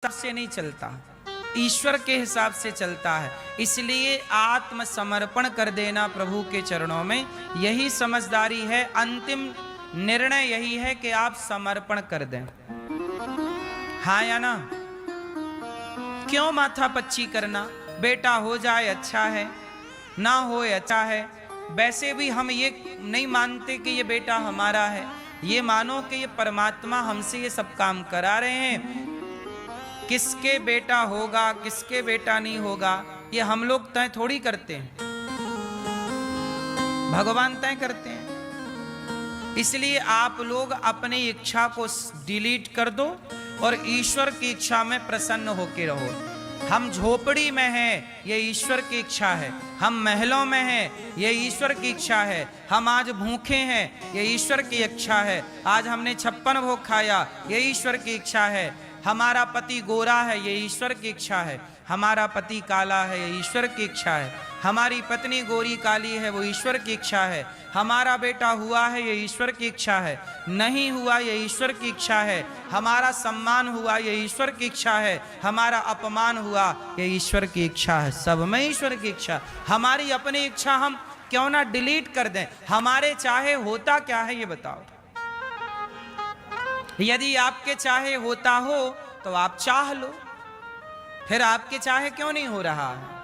से नहीं चलता, ईश्वर के हिसाब से चलता है। इसलिए आत्मसमर्पण कर देना प्रभु के चरणों में, यही समझदारी है। अंतिम निर्णय यही है कि आप समर्पण कर दें, हाँ या ना। क्यों माथा पच्ची करना, बेटा हो जाए अच्छा है, ना हो अच्छा है। वैसे भी हम ये नहीं मानते कि ये बेटा हमारा है, ये मानो कि ये परमात्मा हमसे ये सब काम करा रहे हैं। किसके बेटा होगा किसके बेटा नहीं होगा ये हम लोग तय थोड़ी करते हैं, भगवान तय करते हैं। इसलिए आप लोग अपनी इच्छा को डिलीट कर दो और ईश्वर की इच्छा में प्रसन्न होकर रहो। हम झोपड़ी में हैं, ये ईश्वर की इच्छा है। हम महलों में हैं, ये ईश्वर की इच्छा है। हम आज भूखे हैं, ये ईश्वर की इच्छा है। आज हमने 56 भोग खाया, ये ईश्वर की इच्छा है। हमारा पति गोरा है, ये ईश्वर की इच्छा है। हमारा पति काला है, ये ईश्वर की इच्छा है। हमारी पत्नी गोरी काली है, वो ईश्वर की इच्छा है। हमारा बेटा हुआ है, ये ईश्वर की इच्छा है। नहीं हुआ, ये ईश्वर की इच्छा है। हमारा सम्मान हुआ, ये ईश्वर की इच्छा है। हमारा अपमान हुआ, ये ईश्वर की इच्छा है। सब में ईश्वर की इच्छा। हमारी अपनी इच्छा हम क्यों ना डिलीट कर दें। हमारे चाहे होता क्या है ये बताओ। यदि आपके चाहे होता हो तो आप चाह लो, फिर आपके चाहे क्यों नहीं हो रहा है?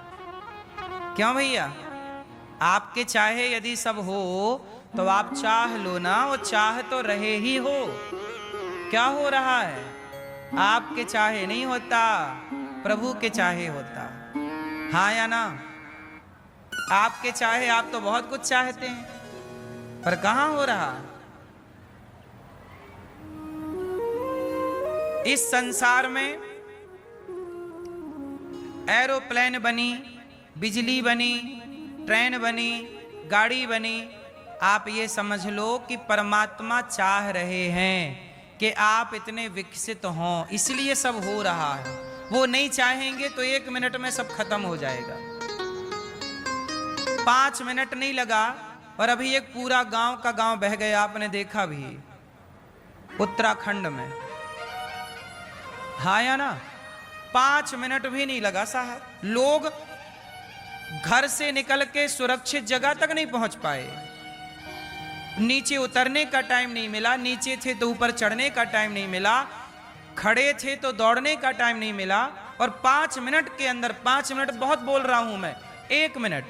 क्यों भैया? आपके चाहे यदि सब हो तो आप चाह लो ना, वो चाह तो रहे ही हो। क्या हो रहा है? आपके चाहे नहीं होता, प्रभु के चाहे होता, हाँ या ना। आपके चाहे आप तो बहुत कुछ चाहते हैं, पर कहां हो रहा है? इस संसार में एरोप्लेन बनी, बिजली बनी, ट्रेन बनी, गाड़ी बनी। आप ये समझ लो कि परमात्मा चाह रहे हैं कि आप इतने विकसित हों, इसलिए सब हो रहा है। वो नहीं चाहेंगे तो 1 मिनट में सब खत्म हो जाएगा। 5 मिनट नहीं लगा और अभी एक पूरा गांव का गांव बह गया। आपने देखा भी उत्तराखंड में, हाँ या ना। 5 मिनट भी नहीं लगा साहब। लोग घर से निकल के सुरक्षित जगह तक नहीं पहुंच पाए। नीचे उतरने का टाइम नहीं मिला, नीचे थे तो ऊपर चढ़ने का टाइम नहीं मिला, खड़े थे तो दौड़ने का टाइम नहीं मिला। और 5 मिनट के अंदर, 5 मिनट बहुत बोल रहा हूं मैं, 1 मिनट,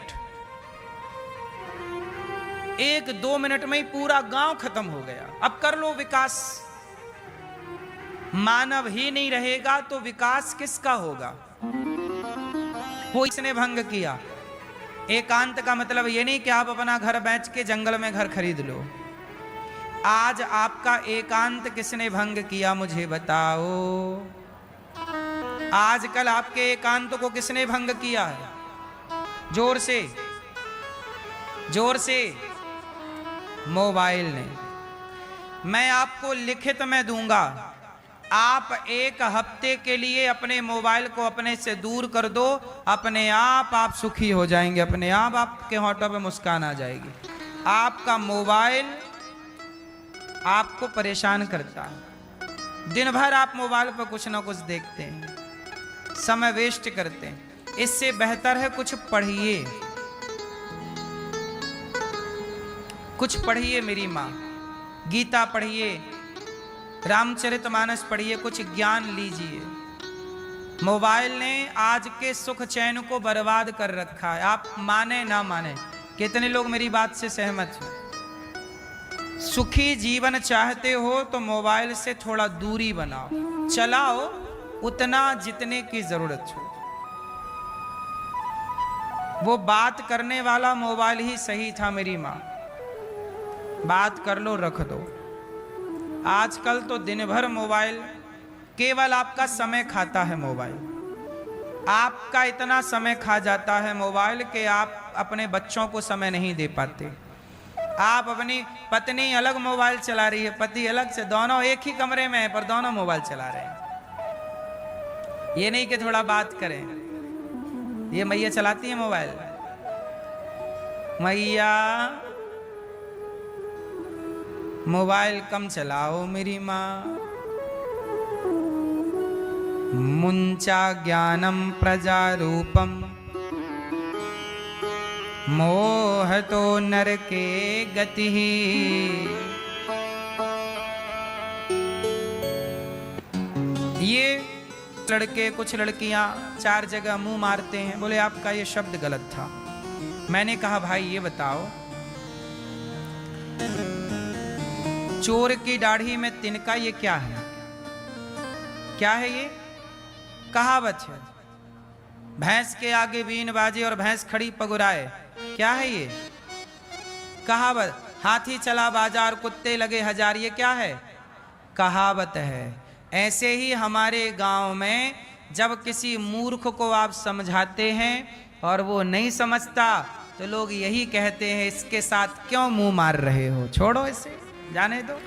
1-2 मिनट में ही पूरा गांव खत्म हो गया। अब कर लो विकास। मानव ही नहीं रहेगा तो विकास किसका होगा? वो इसने भंग किया। एकांत का मतलब ये नहीं कि आप अपना घर बेच के जंगल में घर खरीद लो। आज आपका एकांत किसने भंग किया मुझे बताओ। आजकल आपके एकांत को किसने भंग किया है? जोर से, जोर से। मोबाइल ने। मैं आपको लिखित में दूंगा, आप 1 हफ्ते के लिए अपने मोबाइल को अपने से दूर कर दो, अपने आप सुखी हो जाएंगे। अपने आप आपके होठों पे मुस्कान आ जाएगी। आपका मोबाइल आपको परेशान करता है। दिन भर आप मोबाइल पर कुछ ना कुछ देखते हैं, समय वेस्ट करते हैं। इससे बेहतर है कुछ पढ़िए, कुछ पढ़िए। मेरी माँ, गीता पढ़िए, रामचरितमानस पढ़िए, कुछ ज्ञान लीजिए। मोबाइल ने आज के सुख चैन को बर्बाद कर रखा है। आप माने ना माने, कितने लोग मेरी बात से सहमत हैं? सुखी जीवन चाहते हो तो मोबाइल से थोड़ा दूरी बनाओ, चलाओ उतना जितने की जरूरत हो। वो बात करने वाला मोबाइल ही सही था मेरी माँ। बात कर लो, रख दो। आजकल तो दिन भर मोबाइल, केवल आपका समय खाता है मोबाइल। आपका इतना समय खा जाता है मोबाइल कि आप अपने बच्चों को समय नहीं दे पाते। आप अपनी पत्नी अलग मोबाइल चला रही है, पति अलग से, दोनों एक ही कमरे में है पर दोनों मोबाइल चला रहे हैं। ये नहीं कि थोड़ा बात करें। ये मैया चलाती है मोबाइल। मैया मोबाइल कम चलाओ मेरी माँ। मुंचा ज्ञानम प्रजारूपम मोह तो नरके गति। ये लड़के कुछ लड़कियां 4 जगह मुंह मारते हैं, बोले आपका ये शब्द गलत था। मैंने कहा भाई ये बताओ, चोर की दाढ़ी में तिनका, ये क्या है? क्या है ये? कहावत है। भैंस के आगे बीन बाजे और भैंस खड़ी पगुराए, क्या है ये? कहावत। हाथी चला बाजार कुत्ते लगे हजार, ये क्या है? कहावत है। ऐसे ही हमारे गांव में जब किसी मूर्ख को आप समझाते हैं और वो नहीं समझता तो लोग यही कहते हैं इसके साथ क्यों मुंह मार रहे हो, छोड़ो इसे, जाने दो।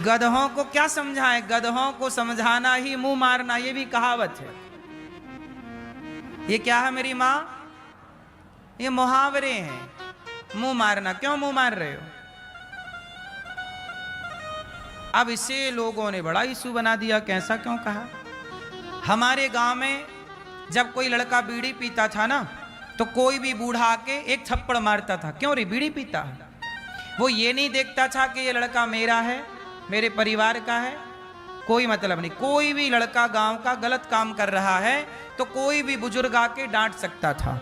गधों को क्या समझाएं? गधों को समझाना ही मुंह मारना, ये भी कहावत है। ये क्या है मेरी माँ? ये मुहावरे हैं। मुंह मारना, क्यों मुंह मार रहे हो? अब इसे लोगों ने बड़ा इशू बना दिया। कैसा, क्यों कहा? हमारे गांव में जब कोई लड़का बीड़ी पीता था ना, तो कोई भी बूढ़ा आके एक थप्पड़ मारता था। क्यों रे, बीड़ी पीता है? वो ये नहीं देखता था कि ये लड़का मेरा है, मेरे परिवार का है, कोई मतलब नहीं। कोई भी लड़का गांव का गलत काम कर रहा है तो कोई भी बुजुर्ग आके डांट सकता था,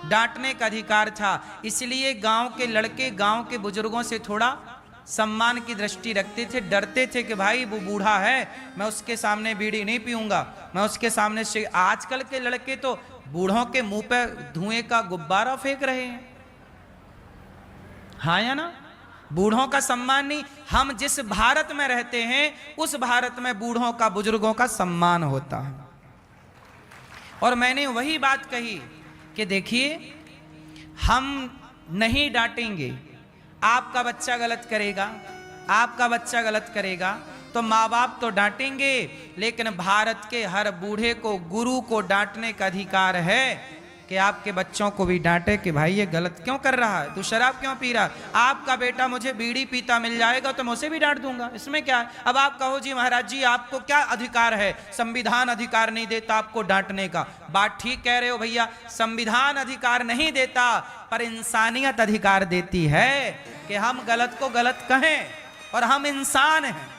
डांटने का अधिकार था। इसलिए गांव के लड़के गांव के बुजुर्गों से थोड़ा सम्मान की दृष्टि रखते थे, डरते थे कि भाई वो बूढ़ा है, मैं उसके सामने बीड़ी नहीं पीऊंगा, मैं उसके सामने से। आजकल के लड़के तो बूढ़ों के मुंह पे धुएं का गुब्बारा फेंक रहे हैं, हाँ या ना? बूढ़ों का सम्मान नहीं। हम जिस भारत में रहते हैं उस भारत में बूढ़ों का, बुजुर्गों का सम्मान होता है। और मैंने वही बात कही कि देखिए, हम नहीं डांटेंगे। आपका बच्चा गलत करेगा, आपका बच्चा गलत करेगा तो माँ बाप तो डांटेंगे, लेकिन भारत के हर बूढ़े को, गुरु को डांटने का अधिकार है कि आपके बच्चों को भी डांटे कि भाई ये गलत क्यों कर रहा है, तू शराब क्यों पी रहा है। आपका बेटा मुझे बीड़ी पीता मिल जाएगा तो मैं उसे भी डांट दूंगा, इसमें क्या है? अब आप कहो जी महाराज जी आपको क्या अधिकार है, संविधान अधिकार नहीं देता आपको डांटने का। बात ठीक कह रहे हो भैया, संविधान अधिकार नहीं देता पर इंसानियत अधिकार देती है कि हम गलत को गलत कहें, और हम इंसान हैं।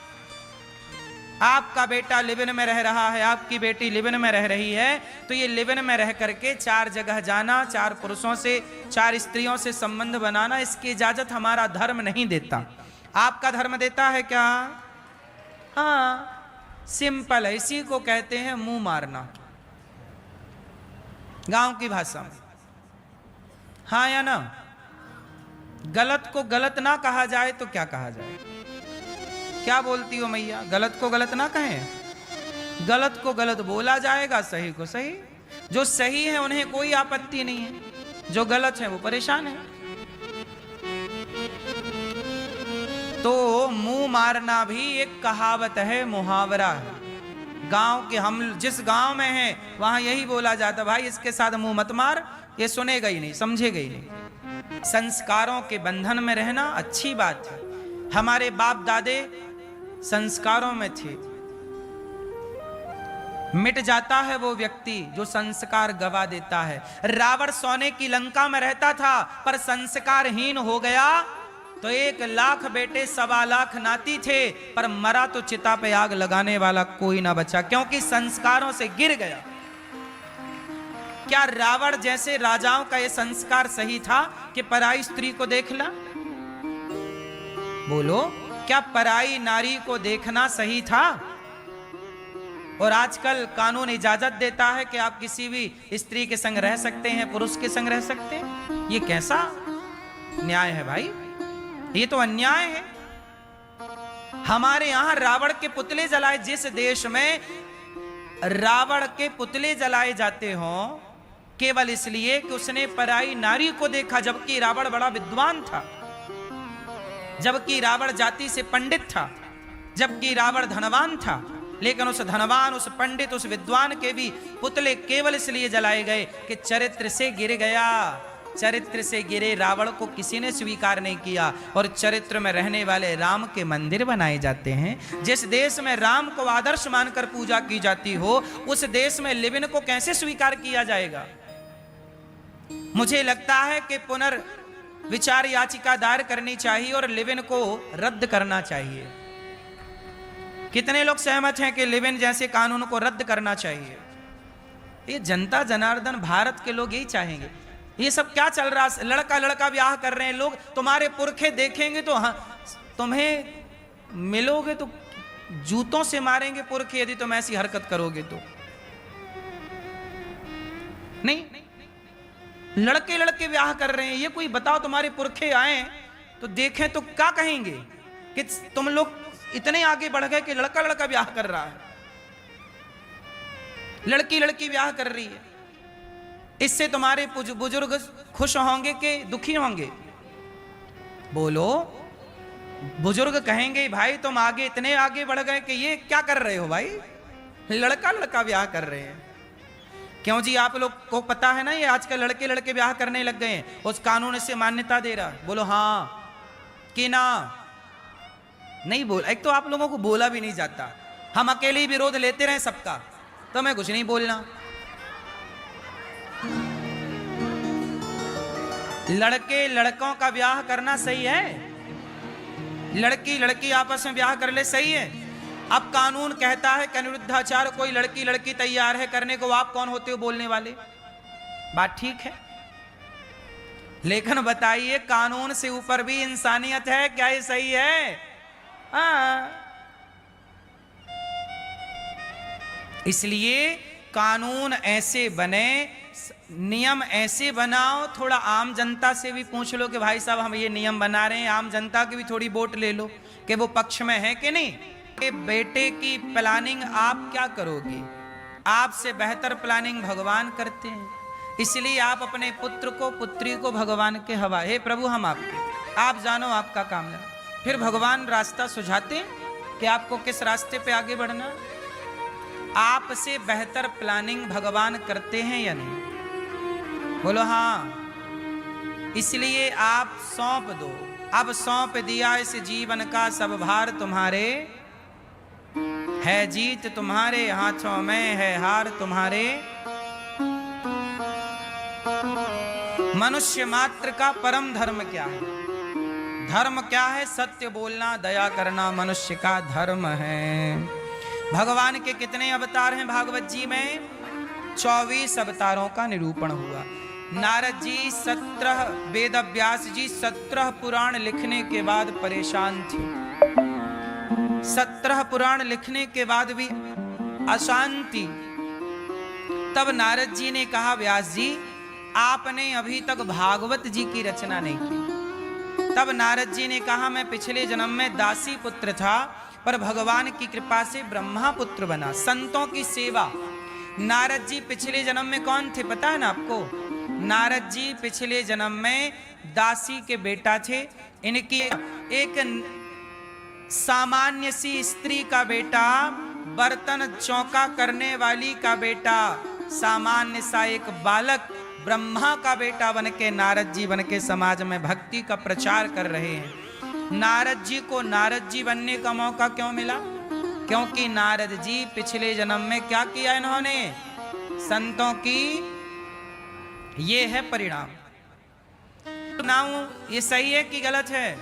आपका बेटा लिव इन में रह रहा है, आपकी बेटी लिव इन में रह रही है, तो ये लिव इन में रह करके 4 जगह जाना, 4 पुरुषों से, 4 स्त्रियों से संबंध बनाना, इसकी इजाजत हमारा धर्म नहीं देता। आपका धर्म देता है क्या? हाँ, सिंपल है। इसी को कहते हैं मुंह मारना, गांव की भाषा में, हाँ या ना? गलत को गलत ना कहा जाए तो क्या कहा जाए? क्या बोलती हो मैया? गलत को गलत ना कहें, गलत को गलत बोला जाएगा, सही को सही। जो सही है उन्हें कोई आपत्ति नहीं है, जो गलत है वो परेशान है। तो मुंह मारना भी एक कहावत है, मुहावरा है। गांव के, हम जिस गांव में हैं वहां यही बोला जाता, भाई इसके साथ मुंह मत मार, ये सुनेगा ही नहीं, समझेगा ही नहीं। संस्कारों के बंधन में रहना अच्छी बात है। हमारे बाप दादे संस्कारों में थे। मिट जाता है वो व्यक्ति जो संस्कार गवा देता है। रावण सोने की लंका में रहता था पर संस्कारहीन हो गया तो 1 लाख बेटे 1.25 लाख नाती थे, पर मरा तो चिता पे आग लगाने वाला कोई ना बचा, क्योंकि संस्कारों से गिर गया। क्या रावण जैसे राजाओं का यह संस्कार सही था कि पराई स्त्री को देखना? बोलो, क्या पराई नारी को देखना सही था? और आजकल कानून इजाजत देता है कि आप किसी भी स्त्री के संग रह सकते हैं, पुरुष के संग रह सकते हैं। ये कैसा न्याय है भाई? ये तो अन्याय है। हमारे यहां रावण के पुतले जलाए, जिस देश में रावण के पुतले जलाए जाते हों केवल इसलिए कि उसने पराई नारी को देखा, जबकि रावण बड़ा विद्वान था, जबकि रावण जाति से पंडित था, जबकि रावण धनवान था, लेकिन उस धनवान, उस पंडित, उस विद्वान के भी पुतले केवल इसलिए जलाए गए कि चरित्र से गिर गया, चरित्र से गिरे रावण को किसी ने स्वीकार नहीं किया, और चरित्र में रहने वाले राम के मंदिर बनाए जाते हैं। जिस देश में राम को आदर्श मानकर पूजा की जाती हो, उस देश में लिव इन को कैसे स्वीकार किया जाएगा? मुझे लगता है कि पुनर्विचार याचिका दायर करनी चाहिए और लिव इन को रद्द करना चाहिए। कितने लोग सहमत हैं कि लिव इन जैसे कानून को रद्द करना चाहिए? ये जनता जनार्दन भारत के लोग यही चाहेंगे। ये सब क्या चल रहा है? लड़का लड़का ब्याह कर रहे हैं लोग। तुम्हारे पुरखे देखेंगे तो हाँ, तुम्हें मिलोगे तो जूतों से मारेंगे पुरखे, यदि तुम ऐसी हरकत करोगे तो। नहीं, लड़के लड़के ब्याह कर रहे हैं, ये कोई बताओ तुम्हारे पुरखे आए तो देखें तो क्या कहेंगे कि तुम लोग इतने आगे बढ़ गए कि लड़का लड़का ब्याह कर रहा है, लड़की लड़की ब्याह कर रही है। इससे तुम्हारे बुजुर्ग खुश होंगे कि दुखी होंगे? बोलो। बुजुर्ग कहेंगे भाई तुम आगे इतने आगे बढ़ गए कि ये क्या कर रहे हो भाई, लड़का लड़का ब्याह कर रहे हैं। क्यों जी? आप लोग को पता है ना, ये आजकल लड़के लड़के ब्याह करने लग गए हैं, उस कानून से मान्यता दे रहा। बोलो हाँ कि ना? नहीं बोल। एक तो आप लोगों को बोला भी नहीं जाता, हम अकेले ही विरोध लेते रहे सबका, तो मैं कुछ नहीं बोलना। लड़के लड़कों का ब्याह करना सही है? लड़की लड़की आपस में ब्याह कर ले, सही है? अब कानून कहता है कि अनिरुद्धाचार कोई लड़की लड़की तैयार है करने को, आप कौन होते हो बोलने वाले? बात ठीक है, लेकिन बताइए कानून से ऊपर भी इंसानियत है क्या? ये सही है? हाँ। इसलिए कानून ऐसे बने, नियम ऐसे बनाओ, थोड़ा आम जनता से भी पूछ लो कि भाई साहब हम ये नियम बना रहे हैं, आम जनता की भी थोड़ी वोट ले लो कि वो पक्ष में है कि नहीं। कि बेटे की प्लानिंग आप क्या करोगे? आपसे बेहतर प्लानिंग भगवान करते हैं, इसलिए आप अपने पुत्र को पुत्री को भगवान के हवाले, हे प्रभु हम आपके, आप जानो आपका काम है। फिर भगवान रास्ता सुझाते हैं कि आपको किस रास्ते पे आगे बढ़ना। आपसे बेहतर प्लानिंग भगवान करते हैं या नहीं? बोलो हाँ। इसलिए आप सौंप दो, अब सौंप दिया इस जीवन का सब भार तुम्हारे, है जीत तुम्हारे हाथों में, है हार तुम्हारे। मनुष्य मात्र का परम धर्म क्या है? धर्म क्या है? सत्य बोलना, दया करना मनुष्य का धर्म है। भगवान के कितने अवतार हैं भागवत जी में? 24 अवतारों का निरूपण हुआ। नारद जी 17, वेद व्यास जी 17 पुराण लिखने के बाद परेशान थे। 17 पुराण लिखने के बाद भी अशांति। तब नारद जी ने कहा व्यास जी आपने अभी तक भागवत जी की रचना नहीं की। तब नारद जी ने कहा मैं पिछले जन्म में दासी पुत्र था, पर भगवान की कृपा से ब्रह्मा पुत्र बना। संतों की सेवा। नारद जी पिछले जन्म में कौन थे पता है ना आपको? नारद जी पिछले जन्म में दासी के बेटा थे। इनकी एक सामान्य सी स्त्री का बेटा, बर्तन चौका करने वाली का बेटा, सामान्य सा एक बालक ब्रह्मा का बेटा बनके नारद जी बनके समाज में भक्ति का प्रचार कर रहे हैं। नारद जी को नारद जी बनने का मौका क्यों मिला? क्योंकि नारद जी पिछले जन्म में क्या किया इन्होंने? संतों की, ये है परिणाम। ये सही है कि गलत है?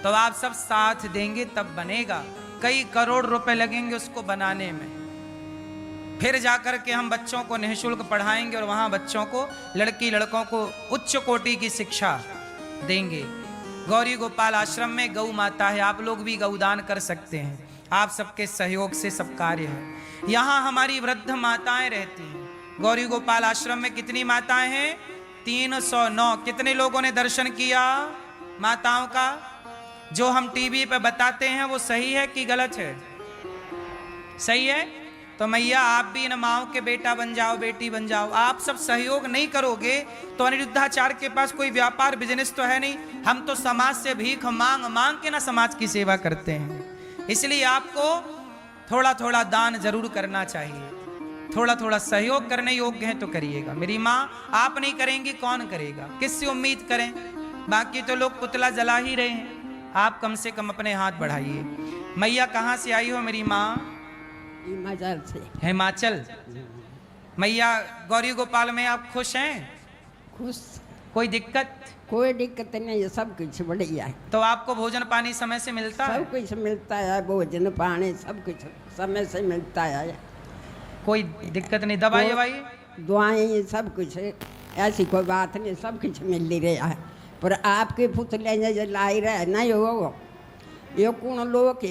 तो आप सब साथ देंगे तब बनेगा। कई करोड़ रुपए लगेंगे उसको बनाने में, फिर जाकर के हम बच्चों को निःशुल्क पढ़ाएंगे और वहां बच्चों को, लड़की लड़कों को उच्च कोटि की शिक्षा देंगे। गौरी गोपाल आश्रम में गौ माता है, आप लोग भी गौदान कर सकते हैं, आप सबके सहयोग से सब कार्य है। यहाँ हमारी वृद्ध माताएं रहती हैं। गौरी गोपाल आश्रम में कितनी माताएं हैं? 309। कितने लोगों ने दर्शन किया माताओं का? जो हम टीवी पे बताते हैं वो सही है कि गलत है? सही है। तो मैया आप भी इन माओ के बेटा बन जाओ, बेटी बन जाओ। आप सब सहयोग नहीं करोगे तो अनिरुद्धाचार्य के पास कोई व्यापार बिजनेस तो है नहीं। हम तो समाज से भीख मांग मांग के ना समाज की सेवा करते हैं। इसलिए आपको थोड़ा थोड़ा दान जरूर करना चाहिए। थोड़ा थोड़ा सहयोग करने योग्य है तो करिएगा। मेरी माँ आप नहीं करेंगी कौन करेगा, किससे उम्मीद करें। बाकी तो लोग पुतला जला ही रहे हैं, आप कम से कम अपने हाथ बढ़ाइए। मैया कहाँ से आई हो मेरी माँ? हिमाचल से। हिमाचल। मैया गौरी गोपाल में आप खुश हैं? खुश, कोई दिक्कत? कोई दिक्कत नहीं है, सब कुछ बढ़िया है। तो आपको भोजन पानी समय से मिलता है? सब कुछ मिलता है, भोजन पानी सब कुछ समय से मिलता है। कोई दिक्कत नहीं? दवाई ववाई दुआएं सब कुछ है, ऐसी कोई बात नहीं, सब कुछ मिल ही रहा है। पर आपके पुतले जो लाई रहे नहीं हो यो कौन लोग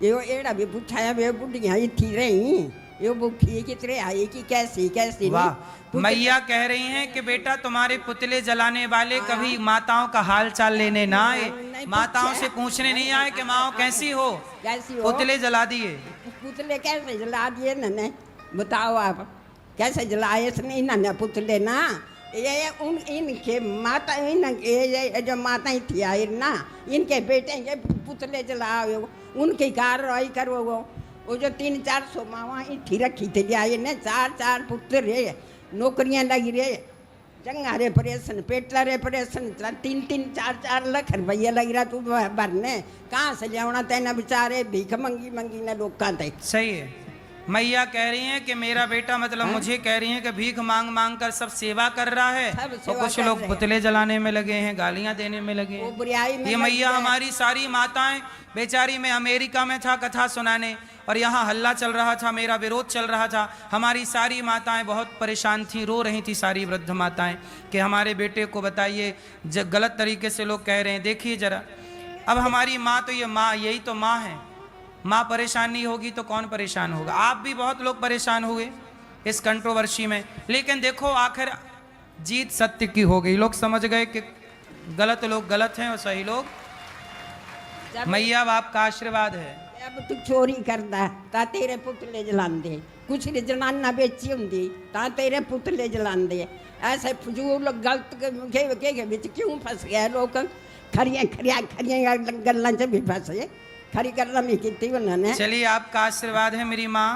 यो एड़ा भी पूछाया वे बुढ़िया थी रही यो भूखी कितने आई कि कैसी कैसी। वाह, मैया कह रही हैं कि बेटा तुम्हारे पुतले जलाने वाले कभी माताओं का हाल चाल लेने ना आए, माताओं से पूछने नहीं आए कि माँ कैसी हो, पुतले जला दिए। पुतले कैसे जला दिए न, बताओ आप कैसे जलाए इन्होंने पुतले ना। ये उन इनके माता ये जो माताएं थी आई ना, इनके बेटे ये पुतले जलाओ, उनकी कार्रवाई करो। वो जो 300-400 मावा इठी रखी थी आई ने, 4-4 पुत्र रे, नौकरियां लगी रे, चंगा रे परेशन, पेटला रे परेशन, 3-4 लाख रुपया लग रहा तू भरने, कहाँ से लिया तेना बेचारे भीख मंगी मंगी ने लोग थे। सही है, मैया कह रही हैं कि मेरा बेटा मतलब मुझे कह रही हैं कि भीख मांग मांग कर सब सेवा कर रहा है, और कुछ लोग पुतले जलाने में लगे हैं, गालियां देने में लगे हैं। ये मैया हमारी सारी माताएं, बेचारी मैं अमेरिका में था कथा सुनाने और यहाँ हल्ला चल रहा था, मेरा विरोध चल रहा था, हमारी सारी माताएं बहुत परेशान थी, रो रही थी सारी वृद्ध माताएं कि हमारे बेटे को बताइए, गलत तरीके से लोग कह रहे हैं। देखिए जरा, अब हमारी माँ तो ये माँ, यही तो माँ है, माँ परेशान नहीं होगी तो कौन परेशान होगा। आप भी बहुत लोग परेशान हुए इस कंट्रोवर्सी में, लेकिन देखो आखिर जीत सत्य की हो गई, लोग समझ गए कि गलत लोग गलत हैं और सही लोग। मैया बाप का आशीर्वाद है। अब तू चोरी करता ता तेरे पुतले जलांदे, कुछ जनाना बेची होंगी ता तेरे पुतले जलांदे। ऐसे फजूल गलत के बिच क्यों फंस गए लोग? खरिया गल्लां च भी फंसे, खरी गल्लां नहीं की उन्होंने। चलिए आपका आशीर्वाद है मेरी माँ,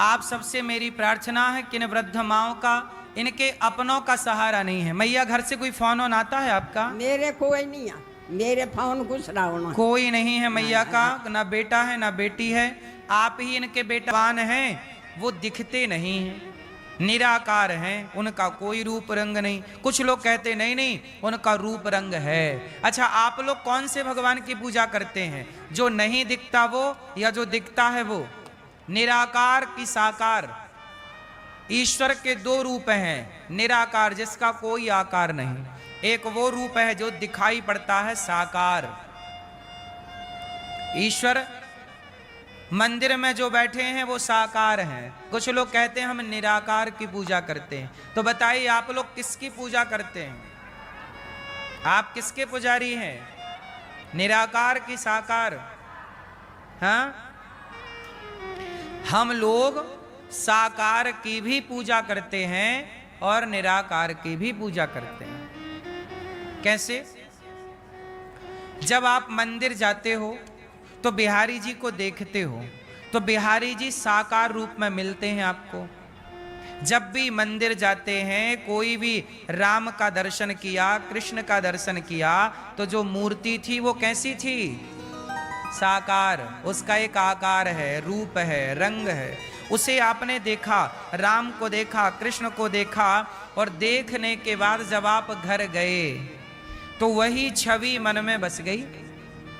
आप सबसे मेरी प्रार्थना है कि इन वृद्ध माओं का, इनके अपनों का सहारा नहीं है। मैया घर से कोई फोन ऑन आता है आपका? मेरे कोई नहीं है, मेरे फोन कुछ रहा कोई नहीं है मैया का, ना बेटा है ना बेटी है, आप ही इनके बेटावान हैं। वो दिखते नहीं हैं, निराकार हैं, उनका कोई रूप रंग नहीं। कुछ लोग कहते नहीं नहीं उनका रूप रंग है। अच्छा, आप लोग कौन से भगवान की पूजा करते हैं? जो नहीं दिखता वो या जो दिखता है वो? निराकार की साकार। ईश्वर के 2 रूप हैं, निराकार जिसका कोई आकार नहीं, एक वो रूप है जो दिखाई पड़ता है साकार। ईश्वर मंदिर में जो बैठे हैं वो साकार हैं। कुछ लोग कहते हैं हम निराकार की पूजा करते हैं। तो बताइए आप लोग किसकी पूजा करते हैं? आप किसके पुजारी हैं? निराकार की साकार? हाँ, हम लोग साकार की भी पूजा करते हैं और निराकार की भी पूजा करते हैं। कैसे? जब आप मंदिर जाते हो तो बिहारी जी को देखते हो तो बिहारी जी साकार रूप में मिलते हैं आपको। जब भी मंदिर जाते हैं, कोई भी राम का दर्शन किया, कृष्ण का दर्शन किया, तो जो मूर्ति थी वो कैसी थी? साकार। उसका एक आकार है, रूप है, रंग है। उसे आपने देखा, राम को देखा, कृष्ण को देखा, और देखने के बाद जब आप घर गए तो वही छवि मन में बस गई।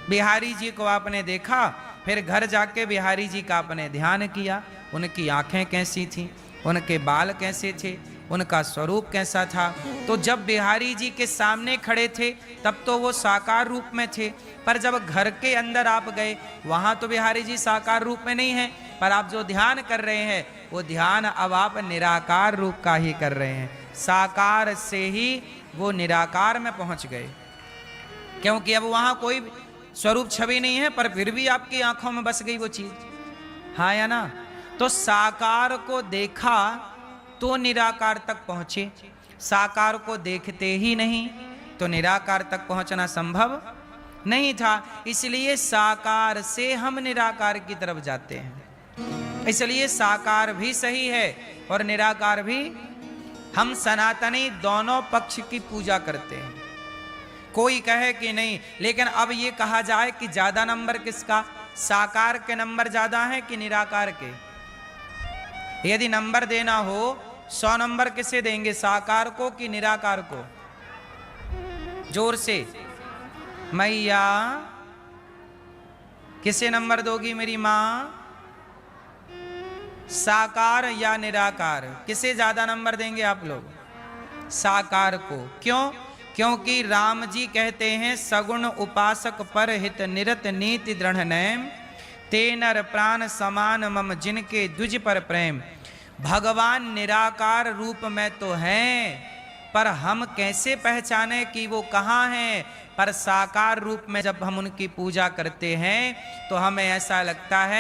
बिहारी जी को आपने देखा, फिर घर जाके बिहारी जी का आपने ध्यान किया, उनकी आंखें कैसी थीं, उनके बाल कैसे थे, उनका स्वरूप कैसा था। तो जब बिहारी जी के सामने खड़े थे तब तो वो साकार रूप में थे, पर जब घर के अंदर आप गए वहाँ तो बिहारी जी साकार रूप में नहीं है, पर आप जो ध्यान कर रहे हैं वो ध्यान अब आप निराकार रूप का ही कर रहे हैं। साकार से ही वो निराकार में पहुँच गए, क्योंकि अब वहाँ कोई स्वरूप छवि नहीं है, पर फिर भी आपकी आंखों में बस गई वो चीज। हाँ या ना? तो साकार को देखा तो निराकार तक पहुंचे, साकार को देखते ही नहीं तो निराकार तक पहुंचना संभव नहीं था। इसलिए साकार से हम निराकार की तरफ जाते हैं। इसलिए साकार भी सही है और निराकार भी। हम सनातनी दोनों पक्ष की पूजा करते हैं। कोई कहे कि नहीं, लेकिन अब ये कहा जाए कि ज्यादा नंबर किसका, साकार के नंबर ज्यादा है कि निराकार के? यदि नंबर देना हो 100 नंबर किसे देंगे, साकार को कि निराकार को? जोर से मैया किसे नंबर दोगी मेरी मां, साकार या निराकार? किसे ज्यादा नंबर देंगे आप लोग? साकार को। क्यों? क्योंकि राम जी कहते हैं सगुण उपासक पर हित निरत नीति दृढ़ नैम, ते नर प्राण समान मम जिनके द्विज पर प्रेम। भगवान निराकार रूप में तो हैं, पर हम कैसे पहचाने कि वो कहाँ हैं? पर साकार रूप में जब हम उनकी पूजा करते हैं तो हमें ऐसा लगता है